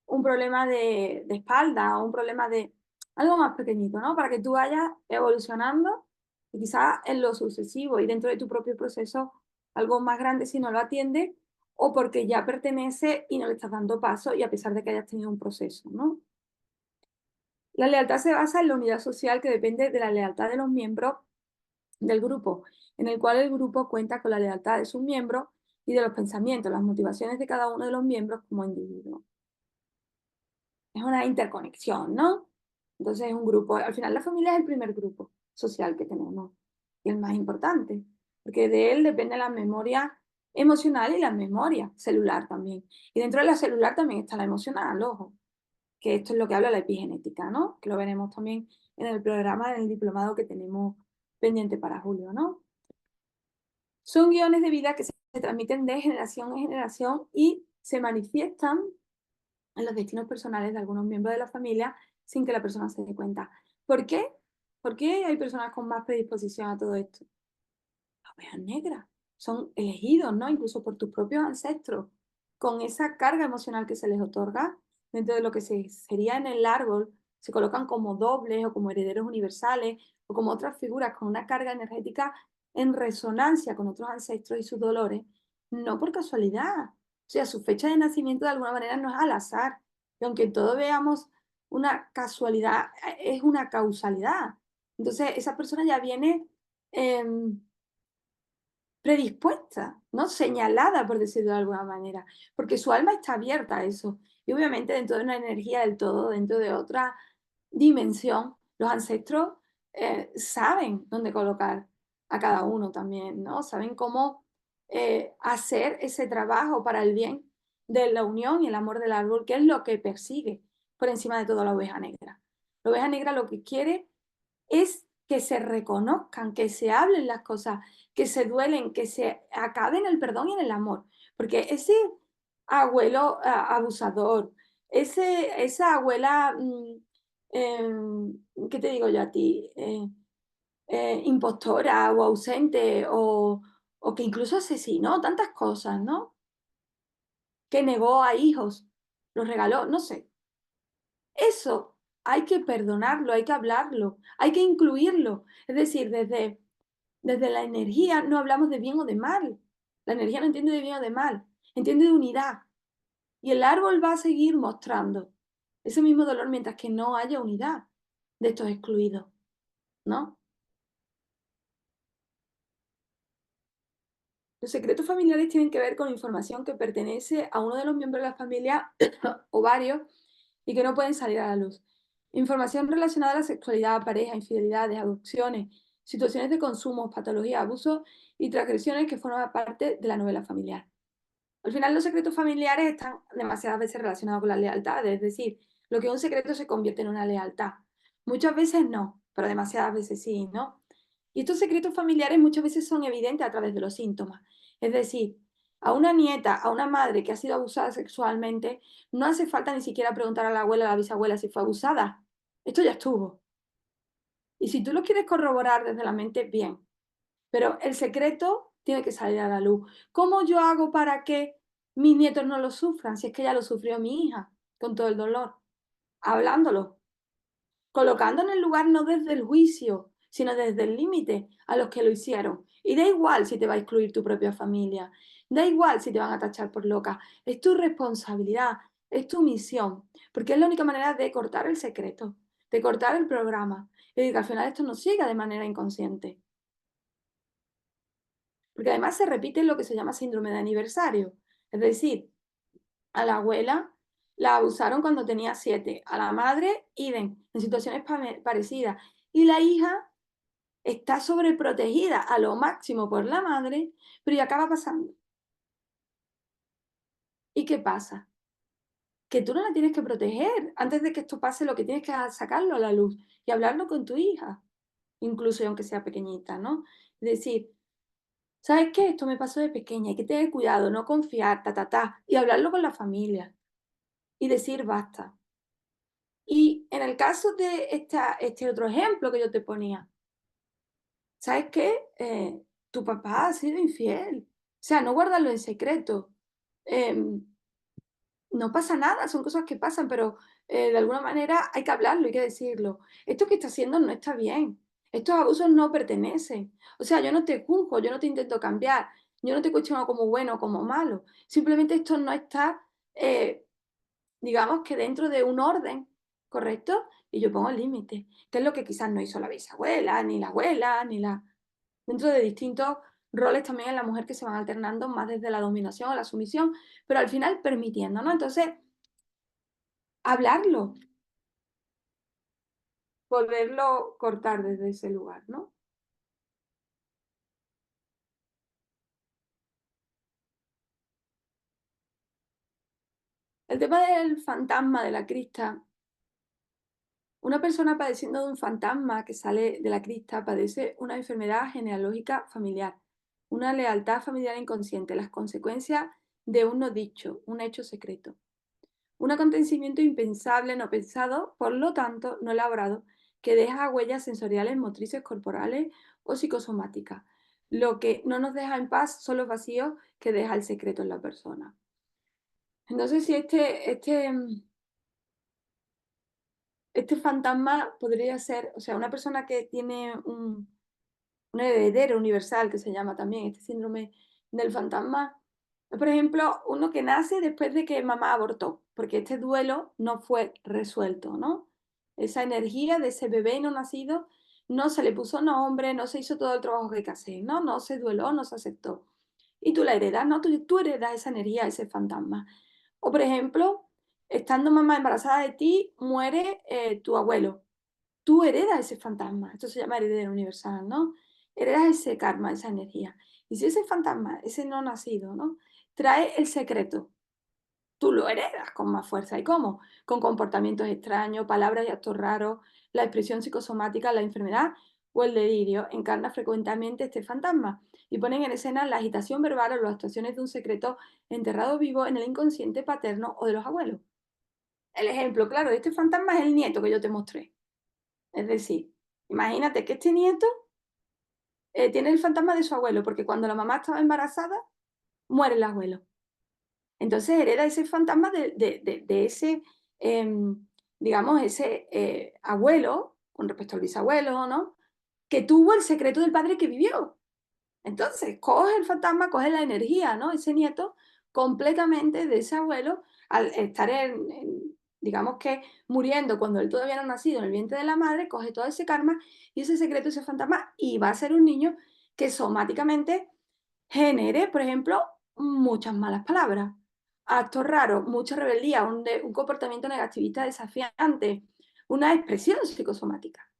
A: un problema de espalda o un problema de algo más pequeñito, ¿no? Para que tú vayas evolucionando y quizás en lo sucesivo y dentro de tu propio proceso algo más grande si no lo atiendes o porque ya pertenece y no le estás dando paso y a pesar de que hayas tenido un proceso, ¿no? La lealtad se basa en la unidad social que depende de la lealtad de los miembros del grupo, en el cual el grupo cuenta con la lealtad de sus miembros y de los pensamientos, las motivaciones de cada uno de los miembros como individuo. Es una interconexión, ¿no? Entonces es un grupo, al final la familia es el primer grupo social que tenemos y el más importante, porque de él depende la memoria emocional y la memoria celular también. Y dentro de la celular también está la emocional, ojo, que esto es lo que habla la epigenética, ¿no? Que lo veremos también en el programa, en el diplomado que tenemos pendiente para julio, ¿no? Son guiones de vida que se transmiten de generación en generación y se manifiestan en los destinos personales de algunos miembros de la familia sin que la persona se dé cuenta. ¿Por qué? ¿Por qué hay personas con más predisposición a todo esto? Las ovejas negras son elegidos, ¿no? Incluso por tus propios ancestros, con esa carga emocional que se les otorga dentro de lo que sería en el árbol, se colocan como dobles o como herederos universales o como otras figuras con una carga energética en resonancia con otros ancestros y sus dolores, no por casualidad. O sea, su fecha de nacimiento de alguna manera no es al azar. Y aunque todos veamos una casualidad, es una causalidad. Entonces, esa persona ya viene predispuesta, ¿no? Señalada, por decirlo de alguna manera, porque su alma está abierta a eso. Y obviamente dentro de una energía del todo, dentro de otra dimensión, los ancestros saben dónde colocar a cada uno también, ¿no? Saben cómo hacer ese trabajo para el bien de la unión y el amor del árbol, que es lo que persigue por encima de todo la oveja negra. La oveja negra lo que quiere es que se reconozcan, que se hablen las cosas, que se duelen, que se acabe en el perdón y en el amor. Porque ese abuelo abusador, esa abuela, ¿qué te digo yo a ti? Impostora o ausente o que incluso asesinó, tantas cosas, ¿no? Que negó a hijos, los regaló, no sé. Eso hay que perdonarlo, hay que hablarlo, hay que incluirlo. Es decir, desde la energía no hablamos de bien o de mal. La energía no entiende de bien o de mal, entiende de unidad. Y el árbol va a seguir mostrando ese mismo dolor mientras que no haya unidad de estos excluidos, ¿no? Los secretos familiares tienen que ver con información que pertenece a uno de los miembros de la familia o varios y que no pueden salir a la luz. Información relacionada a la sexualidad, pareja, infidelidades, adopciones, situaciones de consumo, patologías, abusos y transgresiones que forman parte de la novela familiar. Al final los secretos familiares están demasiadas veces relacionados con las lealtades, es decir, lo que es un secreto se convierte en una lealtad. Muchas veces no, pero demasiadas veces sí, ¿no? Y estos secretos familiares muchas veces son evidentes a través de los síntomas. Es decir, a una nieta, a una madre que ha sido abusada sexualmente, no hace falta ni siquiera preguntar a la abuela o a la bisabuela si fue abusada. Esto ya estuvo. Y si tú lo quieres corroborar desde la mente, bien. Pero el secreto tiene que salir a la luz. ¿Cómo yo hago para que mis nietos no lo sufran? Si es que ya lo sufrió mi hija, con todo el dolor. Hablándolo, colocando en el lugar no desde el juicio, sino desde el límite a los que lo hicieron. Y da igual si te va a excluir tu propia familia, da igual si te van a tachar por loca, es tu responsabilidad, es tu misión, porque es la única manera de cortar el secreto, de cortar el programa, y de que al final esto no siga de manera inconsciente. Porque además se repite lo que se llama síndrome de aniversario. Es decir, a la abuela la abusaron cuando tenía 7, a la madre, idem, en situaciones parecidas. Y la hija está sobreprotegida a lo máximo por la madre, pero ¿y acaba pasando? ¿Y qué pasa? Que tú no la tienes que proteger. Antes de que esto pase, lo que tienes que es sacarlo a la luz y hablarlo con tu hija, incluso aunque sea pequeñita, ¿no? Es decir, ¿sabes qué? Esto me pasó de pequeña, hay que tener cuidado, no confiar, ta, ta, ta, y hablarlo con la familia y decir basta. Y en el caso de este otro ejemplo que yo te ponía, ¿sabes qué? Tu papá ha sido infiel. O sea, no guardarlo en secreto. Em, no pasa nada, son cosas que pasan, pero de alguna manera hay que hablarlo, hay que decirlo. Esto que está haciendo no está bien. Estos abusos no pertenecen. O sea, yo no te juzgo, yo no te intento cambiar, yo no te cuestiono como bueno o como malo. Simplemente esto no está, eh, digamos que dentro de un orden, ¿correcto? Y yo pongo límites, que es lo que quizás no hizo la bisabuela, ni la abuela, ni la... Dentro de distintos roles también en la mujer que se van alternando más desde la dominación o la sumisión, pero al final permitiendo, ¿no? Entonces, hablarlo, poderlo cortar desde ese lugar, ¿no? El tema del fantasma de la crista, una persona padeciendo de un fantasma que sale de la crista padece una enfermedad genealógica familiar, una lealtad familiar inconsciente, las consecuencias de un no dicho, un hecho secreto, un acontecimiento impensable, no pensado, por lo tanto no elaborado, que deja huellas sensoriales, motrices, corporales o psicosomáticas. Lo que no nos deja en paz son los vacíos que deja el secreto en la persona. Entonces, si este fantasma podría ser, o sea, una persona que tiene un heredero universal, que se llama también este síndrome del fantasma, por ejemplo, uno que nace después de que mamá abortó, porque este duelo no fue resuelto, ¿no? Esa energía de ese bebé no nacido no se le puso nombre, no se hizo todo el trabajo que hay que hacer, ¿no? No se dueló, no se aceptó. Y tú la heredas, ¿no? Tú heredas esa energía, ese fantasma. O, por ejemplo, estando mamá embarazada de ti, muere tu abuelo. Tú heredas ese fantasma. Esto se llama heredero universal, ¿no? Heredas ese karma, esa energía. Y si ese fantasma, ese no nacido, ¿no? Trae el secreto, tú lo heredas con más fuerza. ¿Y cómo? Con comportamientos extraños, palabras y actos raros, la expresión psicosomática, la enfermedad o el delirio. Encarna frecuentemente este fantasma y ponen en escena la agitación verbal o las actuaciones de un secreto enterrado vivo en el inconsciente paterno o de los abuelos. El ejemplo claro de este fantasma es el nieto que yo te mostré. Es decir, imagínate que este nieto tiene el fantasma de su abuelo, porque cuando la mamá estaba embarazada, muere el abuelo. Entonces hereda ese fantasma de ese, digamos, ese abuelo, con respecto al bisabuelo, ¿no? Que tuvo el secreto del padre que vivió. Entonces, coge el fantasma, coge la energía, ¿no? Ese nieto completamente de ese abuelo, al estar digamos que muriendo cuando él todavía no ha nacido en el vientre de la madre, coge todo ese karma y ese secreto, ese fantasma, y va a ser un niño que somáticamente genere, por ejemplo, muchas malas palabras, actos raros, mucha rebeldía, un comportamiento negativista desafiante, una expresión psicosomática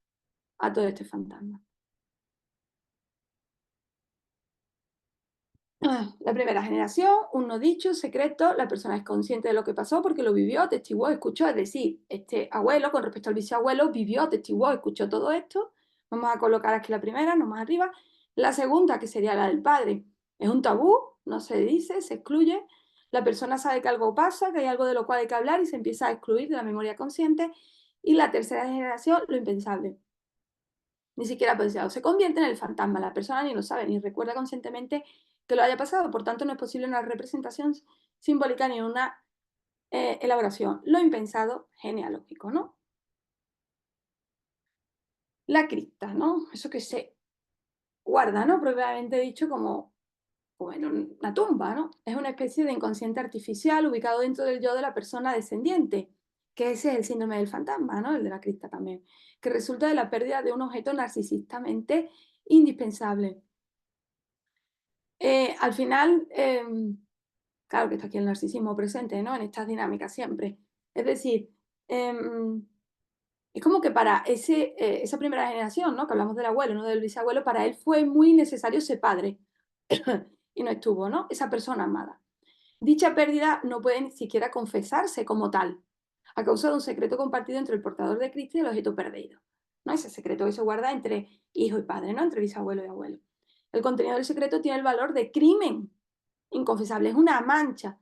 A: a todo este fantasma. La primera generación, un no dicho, secreto, la persona es consciente de lo que pasó porque lo vivió, atestiguó, escuchó, es decir, este abuelo con respecto al bisabuelo vivió, atestiguó, escuchó todo esto. Vamos a colocar aquí la primera, no más arriba. La segunda, que sería la del padre, es un tabú, no se dice, se excluye. La persona sabe que algo pasa, que hay algo de lo cual hay que hablar y se empieza a excluir de la memoria consciente. Y la tercera generación, lo impensable, ni siquiera pensado. Se convierte en el fantasma, la persona ni lo sabe, ni recuerda conscientemente que lo haya pasado, por tanto no es posible una representación simbólica ni una elaboración. Lo impensado genealógico, ¿no? La cripta, ¿no? Eso que sé. guarda, ¿no? Propiamente dicho, como en una tumba, ¿no? Es una especie de inconsciente artificial ubicado dentro del yo de la persona descendiente, que ese es el síndrome del fantasma, ¿no? El de la cripta también, que resulta de la pérdida de un objeto narcisistamente indispensable. Al final, claro que está aquí el narcisismo presente, ¿no? En estas dinámicas siempre. Es decir, em, es como que para esa primera generación, ¿no? Que hablamos del abuelo, no del bisabuelo, para él fue muy necesario ese padre y no estuvo, ¿no? Esa persona amada. Dicha pérdida no puede ni siquiera confesarse como tal, a causa de un secreto compartido entre el portador de Cristo y el objeto perdido. ¿No? Ese secreto que se guarda entre hijo y padre, ¿no? Entre bisabuelo y abuelo. El contenido del secreto tiene el valor de crimen inconfesable, es una mancha,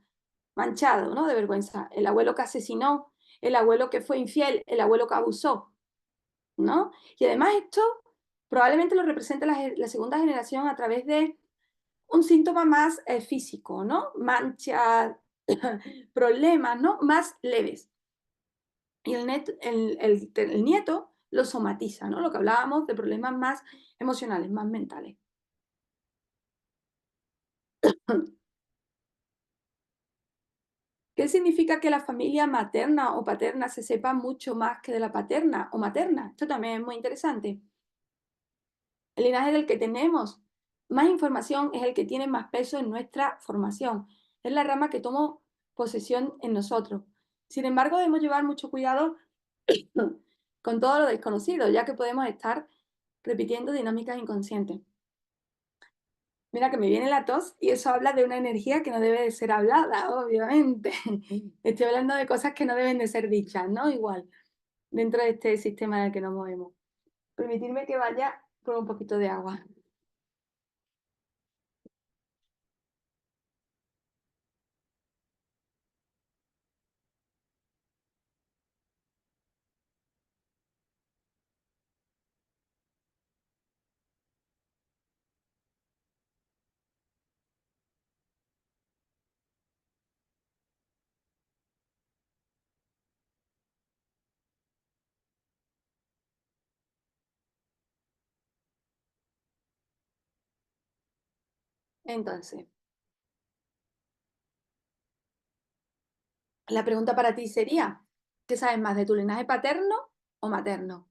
A: manchado, ¿no? De vergüenza. El abuelo que asesinó, el abuelo que fue infiel, el abuelo que abusó, ¿no? Y además esto probablemente lo representa la segunda generación a través de un síntoma más físico, ¿no? Manchas, problemas, ¿no? Más leves. Y el nieto lo somatiza, ¿no? Lo que hablábamos de problemas más emocionales, más mentales. ¿Qué significa que la familia materna o paterna se sepa mucho más que de la paterna o materna? Esto también es muy interesante. El linaje del que tenemos más información es el que tiene más peso en nuestra formación. Es la rama que tomó posesión en nosotros. Sin embargo, debemos llevar mucho cuidado con todo lo desconocido, ya que podemos estar repitiendo dinámicas inconscientes. Mira que me viene la tos y eso habla de una energía que no debe de ser hablada, obviamente. Estoy hablando de cosas que no deben de ser dichas, ¿no? Igual, dentro de este sistema en el que nos movemos. Permitirme que vaya por un poquito de agua. Entonces, la pregunta para ti sería, ¿qué sabes más de tu linaje paterno o materno?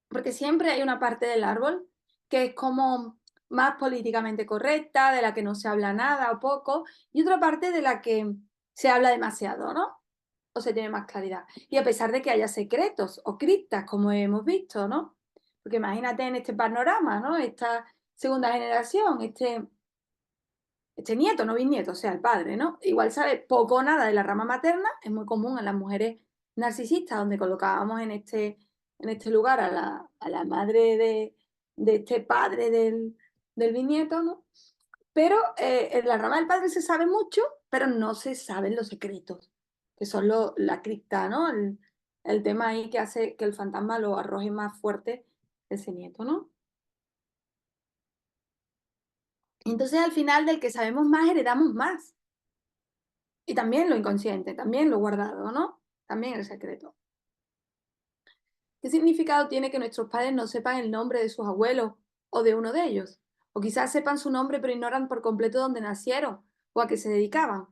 A: Porque siempre hay una parte del árbol que es como más políticamente correcta, de la que no se habla nada o poco, y otra parte de la que se habla demasiado, ¿no? O se tiene más claridad. Y a pesar de que haya secretos o criptas, como hemos visto, ¿no? Porque imagínate en este panorama, ¿no? Esta segunda generación, este nieto, no bisnieto, o sea, el padre, ¿no? Igual sabe poco o nada de la rama materna, es muy común en las mujeres narcisistas, donde colocábamos en este lugar a la madre de este padre del bisnieto, ¿no? Pero en la rama del padre se sabe mucho, pero no se saben los secretos, que son la cripta, ¿no? El tema ahí que hace que el fantasma lo arroje más fuerte ese nieto, ¿no? Y entonces al final del que sabemos más heredamos más. Y también lo inconsciente, también lo guardado, ¿no? También el secreto. ¿Qué significado tiene que nuestros padres no sepan el nombre de sus abuelos o de uno de ellos? O quizás sepan su nombre pero ignoran por completo dónde nacieron o a qué se dedicaban.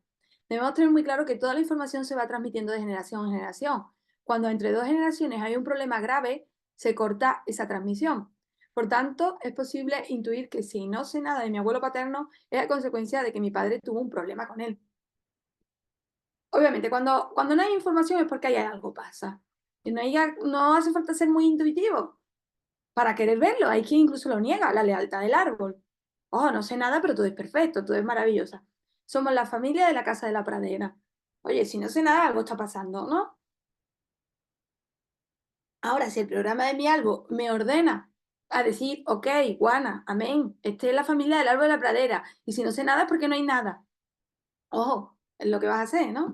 A: Debemos tener muy claro que toda la información se va transmitiendo de generación en generación. Cuando entre dos generaciones hay un problema grave, se corta esa transmisión. Por tanto, es posible intuir que si no sé nada de mi abuelo paterno, es a consecuencia de que mi padre tuvo un problema con él. Obviamente, cuando no hay información es porque hay algo pasa. Y no hace falta ser muy intuitivo para querer verlo. Hay quien incluso lo niega, la lealtad del árbol. Oh, no sé nada, pero todo es perfecto, todo es maravillosa. Somos la familia de la casa de la pradera. Oye, si no sé nada, algo está pasando, ¿no? Ahora, si el programa de mi árbol me ordena a decir, ok, guana, amén, esta es la familia del árbol de la pradera, y si no sé nada es porque no hay nada. Ojo, es lo que vas a hacer, ¿no?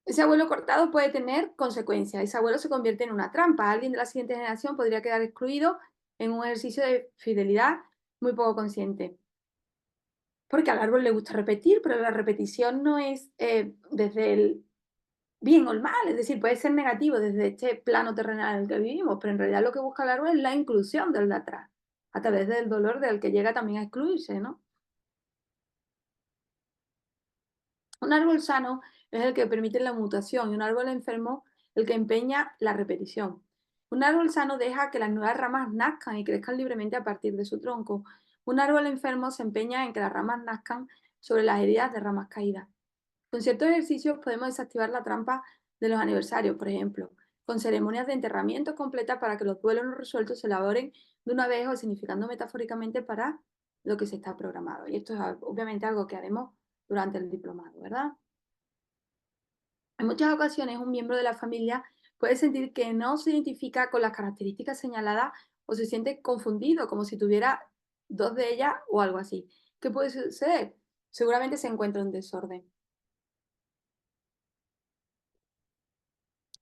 A: Ese abuelo cortado puede tener consecuencias. Ese abuelo se convierte en una trampa. Alguien de la siguiente generación podría quedar excluido en un ejercicio de fidelidad muy poco consciente. Porque al árbol le gusta repetir, pero la repetición no es desde el bien o el mal, es decir, puede ser negativo desde este plano terrenal en el que vivimos, pero en realidad lo que busca el árbol es la inclusión del de atrás. a través del dolor del que llega también a excluirse, ¿no? Un árbol sano es el que permite la mutación y un árbol enfermo el que empeña la repetición. Un árbol sano deja que las nuevas ramas nazcan y crezcan libremente a partir de su tronco. Un árbol enfermo se empeña en que las ramas nazcan sobre las heridas de ramas caídas. Con ciertos ejercicios podemos desactivar la trampa de los aniversarios, por ejemplo, con ceremonias de enterramiento completas para que los duelos no resueltos se elaboren de una vez o significando metafóricamente para lo que se está programado. Y esto es obviamente algo que haremos durante el diplomado, ¿verdad? En muchas ocasiones un miembro de la familia puede sentir que no se identifica con las características señaladas o se siente confundido, como si tuviera dos de ellas o algo así. ¿Qué puede suceder? Seguramente se encuentra un desorden.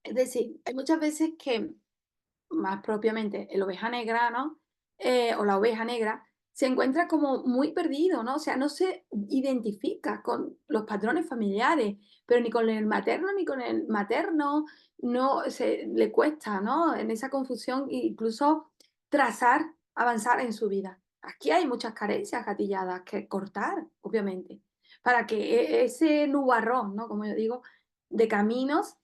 A: Es decir, hay muchas veces que más propiamente el oveja negra, ¿no? O la oveja negra, se encuentra como muy perdido, ¿no? O sea, no se identifica con los patrones familiares, pero ni con el materno ni con el materno, no se le cuesta, ¿no? En esa confusión, incluso trazar, avanzar en su vida. Aquí hay muchas carencias gatilladas que cortar, obviamente, para que ese nubarrón, ¿no? Como yo digo, de caminos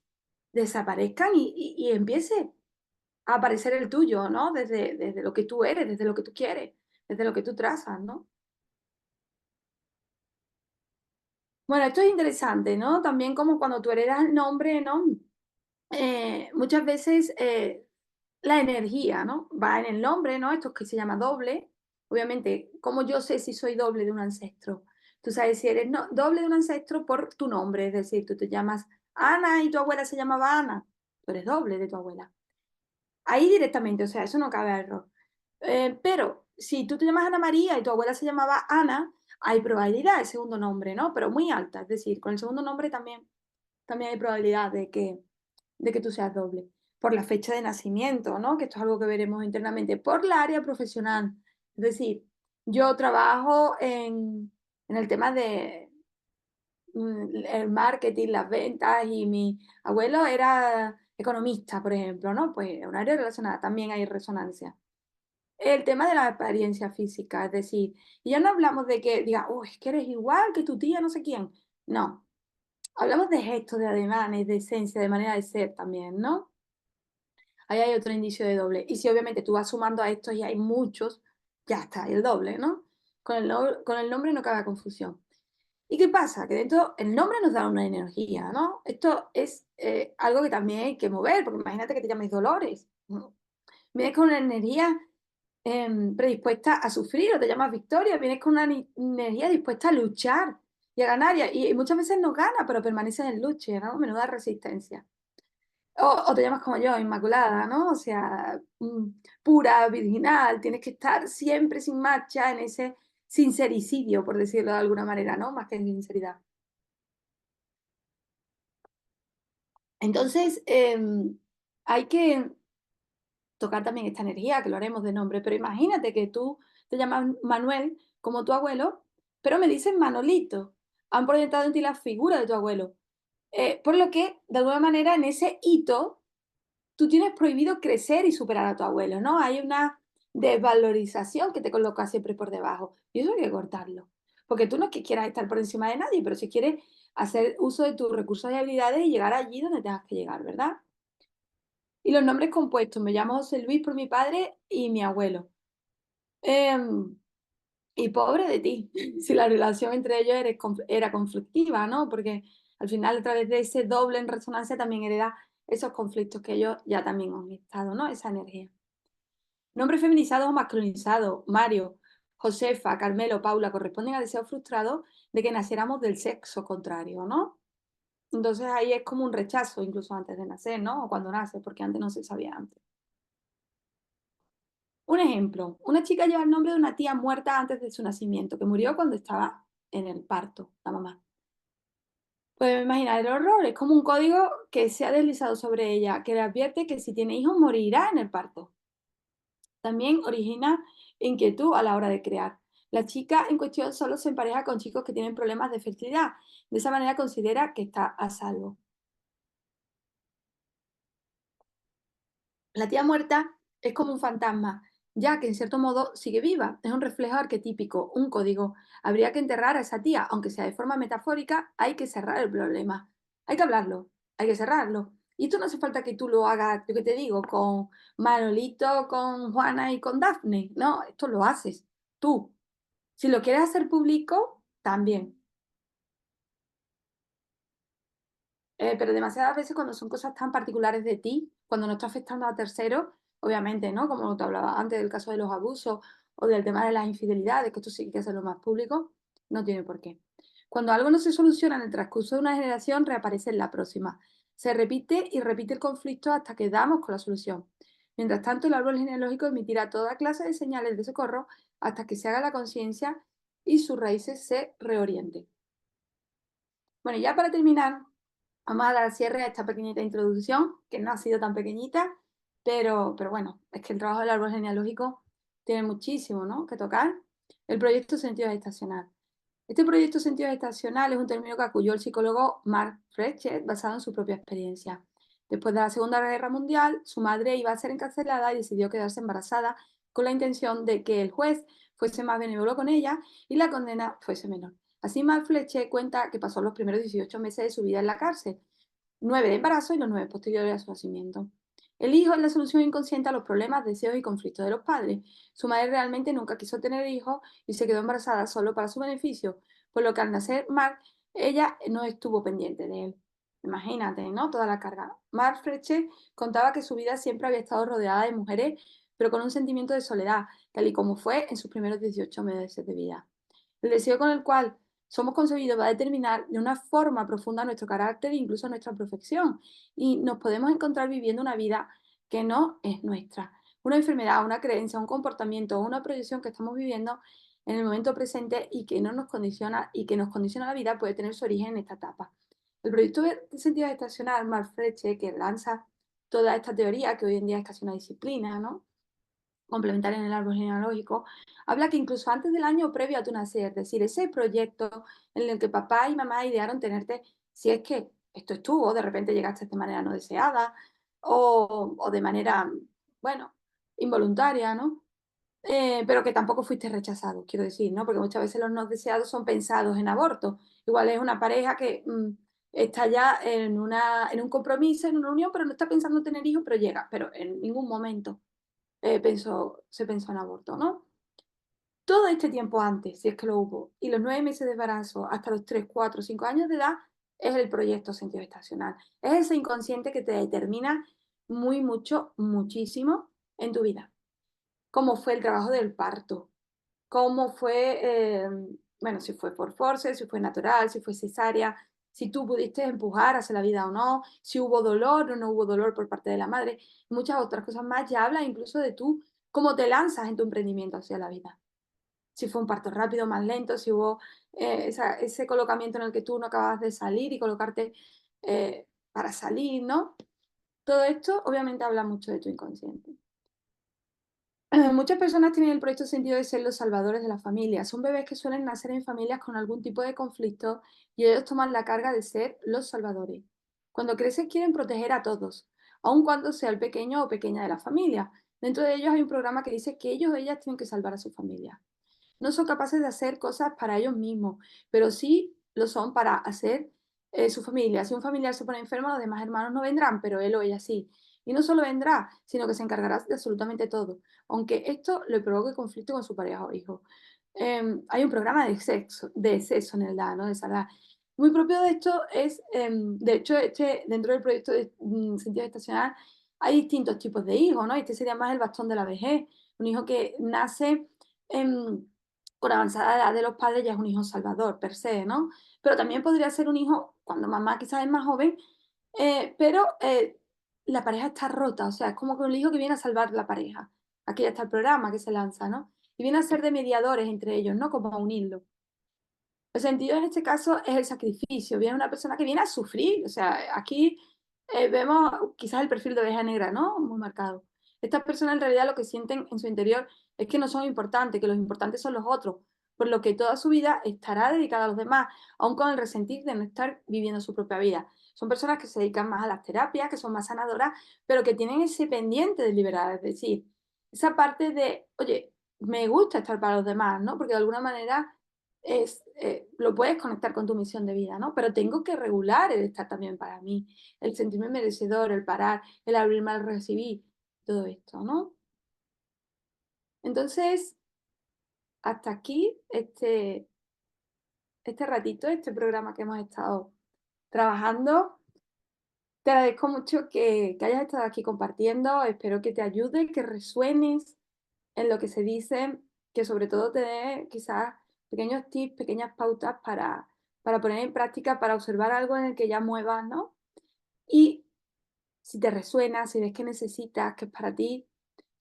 A: desaparezcan y empiece a aparecer el tuyo, ¿no? Desde lo que tú eres, desde lo que tú quieres, desde lo que tú trazas, ¿no? Bueno, esto es interesante, ¿no? También como cuando tú heredas el nombre, ¿no? Muchas veces la energía, ¿no? Va en el nombre, ¿no? Esto que se llama doble. Obviamente, ¿cómo yo sé si soy doble de un ancestro? Tú sabes si eres doble de un ancestro por tu nombre, es decir, tú te llamas Ana y tu abuela se llamaba Ana, tú eres doble de tu abuela. Ahí directamente, o sea, eso no cabe error. Pero si tú te llamas Ana María y tu abuela se llamaba Ana, hay probabilidad del segundo nombre, ¿no? Pero muy alta, es decir, con el segundo nombre también hay probabilidad de que tú seas doble. Por la fecha de nacimiento, ¿no? Que esto es algo que veremos internamente. Por la área profesional. Es decir, yo trabajo en el tema de el marketing, las ventas y mi abuelo era economista, por ejemplo, ¿no? Pues un área relacionada, también hay resonancia. El tema de la apariencia física, es decir, y ya no hablamos de que diga, oh, es que eres igual que tu tía, no sé quién. No, hablamos de gestos, de ademanes, de esencia, de manera de ser también, ¿no? Ahí hay otro indicio de doble. Y si obviamente tú vas sumando a estos y hay muchos, ya está, el doble, ¿no? Con el nombre no cabe confusión. ¿Y qué pasa? Que dentro el nombre nos da una energía, ¿no? Esto es algo que también hay que mover, porque imagínate que te llames Dolores, ¿no? Vienes con una energía predispuesta a sufrir, o te llamas Victoria, vienes con una energía dispuesta a luchar y a ganar, y muchas veces no gana, pero permaneces en lucha, ¿no? Menuda resistencia. O te llamas como yo, Inmaculada, ¿no? O sea, pura, virginal, tienes que estar siempre sin marcha en ese sincericidio, por decirlo de alguna manera, ¿no? Más que en sinceridad. Entonces, hay que tocar también esta energía, que lo haremos de nombre, pero imagínate que tú te llamas Manuel, como tu abuelo, pero me dicen Manolito. Han proyectado en ti la figura de tu abuelo. Por lo que, de alguna manera, en ese hito, tú tienes prohibido crecer y superar a tu abuelo, ¿no? Hay una desvalorización que te coloca siempre por debajo. Y eso hay que cortarlo. Porque tú no es que quieras estar por encima de nadie, pero si quieres hacer uso de tus recursos y habilidades y llegar allí donde tengas que llegar, ¿verdad? Y los nombres compuestos, me llamo José Luis por mi padre y mi abuelo. Em, y pobre de ti, si la relación entre ellos era conflictiva, ¿no? Porque al final, a través de ese doble en resonancia, también hereda esos conflictos que ellos ya también han estado, ¿no? Esa energía. Nombres feminizados o masculinizados, Mario, Josefa, Carmelo, Paula, corresponden a deseos frustrados de que naciéramos del sexo contrario, ¿no? Entonces ahí es como un rechazo, incluso antes de nacer, ¿no? O cuando nace, porque antes no se sabía antes. Un ejemplo, una chica lleva el nombre de una tía muerta antes de su nacimiento, que murió cuando estaba en el parto, la mamá. Pueden imaginar el horror, es como un código que se ha deslizado sobre ella, que le advierte que si tiene hijos morirá en el parto. También origina inquietud a la hora de crear. La chica en cuestión solo se empareja con chicos que tienen problemas de fertilidad. De esa manera considera que está a salvo. La tía muerta es como un fantasma ya que en cierto modo sigue viva, es un reflejo arquetípico, un código. Habría que enterrar a esa tía, aunque sea de forma metafórica, hay que cerrar el problema. Hay que hablarlo, hay que cerrarlo. Y esto no hace falta que tú lo hagas, yo que te digo, con Manolito, con Juana y con Daphne. No, esto lo haces tú. Si lo quieres hacer público, también. Pero demasiadas veces cuando son cosas tan particulares de ti, cuando no está afectando a terceros, obviamente, ¿no? Como te hablaba antes del caso de los abusos o del tema de las infidelidades, que esto sí que hay que hacerlo más público, no tiene por qué. Cuando algo no se soluciona en el transcurso de una generación, reaparece en la próxima. Se repite y repite el conflicto hasta que damos con la solución. Mientras tanto, el árbol genealógico emitirá toda clase de señales de socorro hasta que se haga la conciencia y sus raíces se reorienten. Bueno, ya para terminar, vamos a dar cierre a esta pequeñita introducción, que no ha sido tan pequeñita, pero bueno, es que el trabajo del árbol genealógico tiene muchísimo, ¿no?, que tocar. El proyecto sentido gestacional. Este proyecto sentido gestacional es un término que acudió el psicólogo Mark Fletcher basado en su propia experiencia. Después de la Segunda Guerra Mundial, su madre iba a ser encarcelada y decidió quedarse embarazada con la intención de que el juez fuese más benévolo con ella y la condena fuese menor. Así, Mark Fletcher cuenta que pasó los primeros 18 meses de su vida en la cárcel, 9 de embarazo y los 9 posteriores a su nacimiento. El hijo es la solución inconsciente a los problemas, deseos y conflictos de los padres. Su madre realmente nunca quiso tener hijos y se quedó embarazada solo para su beneficio, por lo que al nacer Mark, ella no estuvo pendiente de él. Imagínate, ¿no? Toda la carga. Mark Fletcher contaba que su vida siempre había estado rodeada de mujeres, pero con un sentimiento de soledad, tal y como fue en sus primeros 18 meses de vida. El deseo con el cual somos concebidos va a determinar de una forma profunda nuestro carácter e incluso nuestra perfección. Y nos podemos encontrar viviendo una vida que no es nuestra. Una enfermedad, una creencia, un comportamiento o una proyección que estamos viviendo en el momento presente y que no nos condiciona y que nos condiciona la vida puede tener su origen en esta etapa. El proyecto de sentido gestacional, Marfreche, que lanza toda esta teoría, que hoy en día es casi una disciplina, ¿no?, complementar en el árbol genealógico, habla que incluso antes del año previo a tu nacer, es decir, ese proyecto en el que papá y mamá idearon tenerte, si es que esto estuvo, de repente llegaste de manera no deseada o de manera, bueno, involuntaria, ¿no? Pero que tampoco fuiste rechazado, quiero decir, ¿no? Porque muchas veces los no deseados son pensados en aborto. Igual es una pareja que está ya en un compromiso, en una unión, pero no está pensando tener hijos, pero llega, pero en ningún momento se pensó en aborto, ¿no? Todo este tiempo antes, si es que lo hubo, y los 9 meses de embarazo hasta los 3, 4, 5 años de edad, es el proyecto sentido gestacional. Es ese inconsciente que te determina muy mucho, muchísimo en tu vida. Cómo fue el trabajo del parto, cómo fue, bueno, si fue por force, si fue natural, si fue cesárea, si tú pudiste empujar hacia la vida o no, si hubo dolor o no hubo dolor por parte de la madre, y muchas otras cosas más. Ya habla incluso de tú, cómo te lanzas en tu emprendimiento hacia la vida. Si fue un parto rápido, más lento, si hubo ese colocamiento en el que tú no acabas de salir y colocarte para salir, ¿no? Todo esto obviamente habla mucho de tu inconsciente. Muchas personas tienen el proyecto sentido de ser los salvadores de la familia. Son bebés que suelen nacer en familias con algún tipo de conflicto y ellos toman la carga de ser los salvadores. Cuando crecen quieren proteger a todos, aun cuando sea el pequeño o pequeña de la familia. Dentro de ellos hay un programa que dice que ellos o ellas tienen que salvar a su familia. No son capaces de hacer cosas para ellos mismos, pero sí lo son para hacer su familia. Si un familiar se pone enfermo, los demás hermanos no vendrán, pero él o ella sí. Y no solo vendrá, sino que se encargará de absolutamente todo, aunque esto le provoque conflicto con su pareja o hijo. Hay un programa de sexo en el DA, ¿no?, de esa edad. Muy propio de esto es, de hecho, dentro del proyecto de sentido estacional hay distintos tipos de hijos, ¿no? Este sería más el bastón de la vejez, un hijo que nace em, con avanzada edad de los padres, ya es un hijo salvador per se, ¿no? Pero también podría ser un hijo cuando mamá quizás es más joven, pero la pareja está rota, o sea, es como que un hijo que viene a salvar la pareja. Aquí ya está el programa que se lanza, ¿no? Y viene a ser de mediadores entre ellos, ¿no? Como a unirlo. El sentido en este caso es el sacrificio, viene una persona que viene a sufrir, o sea, aquí vemos quizás el perfil de oveja negra, ¿no? Muy marcado. Estas personas en realidad lo que sienten en su interior es que no son importantes, que los importantes son los otros, por lo que toda su vida estará dedicada a los demás, aun con el resentir de no estar viviendo su propia vida. Son personas que se dedican más a las terapias, que son más sanadoras, pero que tienen ese pendiente de liberar, es decir, esa parte de, oye, me gusta estar para los demás, ¿no? Porque de alguna manera lo puedes conectar con tu misión de vida, ¿no? Pero tengo que regular el estar también para mí, el sentirme merecedor, el parar, el abrirme al recibir, todo esto, ¿no? Entonces, hasta aquí este ratito, este programa que hemos estado trabajando. Te agradezco mucho que hayas estado aquí compartiendo, espero que te ayude, que resuenes en lo que se dice, que sobre todo te dé quizás pequeños tips, pequeñas pautas para poner en práctica, para observar algo en el que ya muevas, ¿no? Y si te resuena, si ves que necesitas, que es para ti,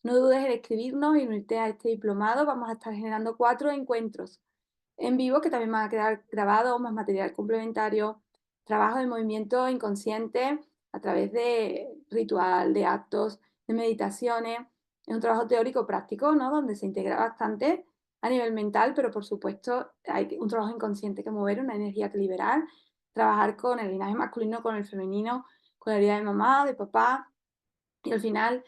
A: no dudes en escribirnos y unirte a este diplomado. Vamos a estar generando 4 encuentros en vivo que también van a quedar grabados, más material complementario, trabajo de movimiento inconsciente a través de ritual, de actos, de meditaciones. Es un trabajo teórico práctico, ¿no? Donde se integra bastante a nivel mental, pero por supuesto hay un trabajo inconsciente que mover, una energía que liberar, trabajar con el linaje masculino, con el femenino, con la herida de mamá, de papá, y al final,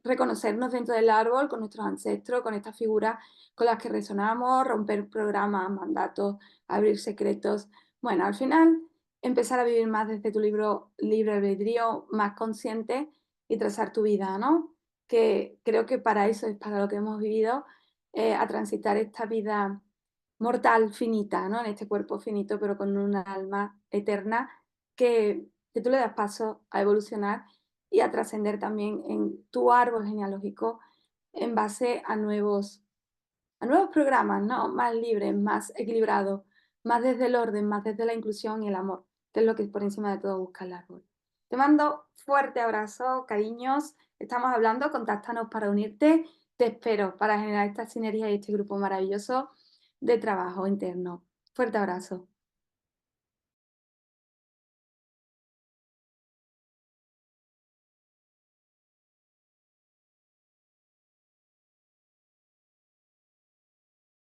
A: reconocernos dentro del árbol con nuestros ancestros, con estas figuras con las que resonamos, romper programas, mandatos, abrir secretos. Bueno, al final, empezar a vivir más desde tu libro libre albedrío, más consciente y trazar tu vida, ¿no? Que creo que para eso es para lo que hemos vivido, a transitar esta vida mortal finita, ¿no? En este cuerpo finito, pero con una alma eterna que tú le das paso a evolucionar y a trascender también en tu árbol genealógico en base a nuevos programas, ¿no? Más libres, más equilibrados, más desde el orden, más desde la inclusión y el amor, que es lo que por encima de todo busca el árbol. Te mando fuerte abrazo, cariños. Estamos hablando, contáctanos para unirte. Te espero para generar esta sinergia y este grupo maravilloso de trabajo interno. Fuerte abrazo.